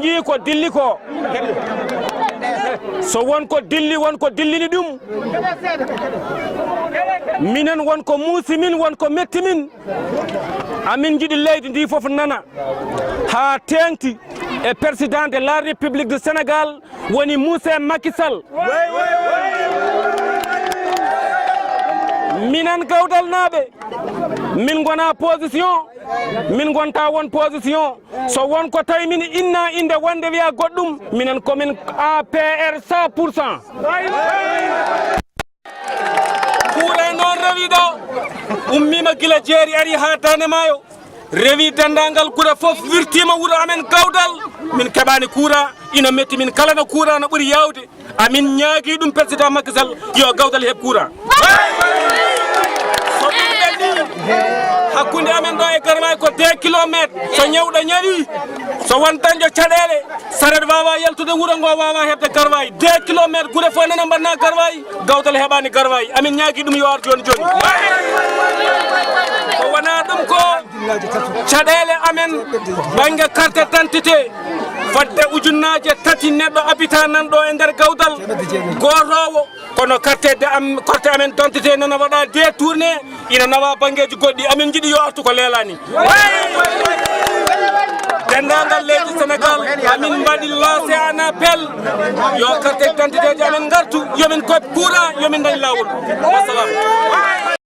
ji ko dilli ko so wonko dillini ɗum minen wonko muusi min wonko metti min amin jiɗi leydi ndi fof nana ha tengti e président de la république du Sénégal woni Moussa Macky Sall minen Gawdal naaɓe min gona position min gonta won position so wonko tawi min inna inde wonde wiya goɗɗum minen komin APR 100%. kuuray noon rewiɗo ummima gila jeeri ari ha Dande Maayo rewi dendagal kuura fof wirtima wuuro amen Gawdal min keɓani kuura ina metti min kala no kuura no ɓuuri yawde amin ñaagui ɗum président Macky Sall yo Gawdal heɓ kuura so ɗum ɓenni hakkude amen ɗo e Garwaye ko 2 kilométre so ñawɗo ñawi so won dañƴo caɗele saret wawa yaltude wuuro ngo wawa hebde Garwaye 2 kilométre guure fof nana mbanna Garwaye Gawdal heɓani Garwaye amin ñaagui ɗum yo ar joni joni ko wona ɗum ko caɗele amen banggue carte d'identité fodde ujunnaje tati neɗɗo habitant nan ɗo e nder Gawdal gotowo kono carte amen d'identité nana waɗa détourné ina nawa banggueji goɗɗi amin jiiɗi yo artu ko leelani dendagal leydi Sénégal amin mbaɗi lancé un appel yo carte d'identité ji amen gartu yomin koɓe kuura yomin dañ lawol wassalam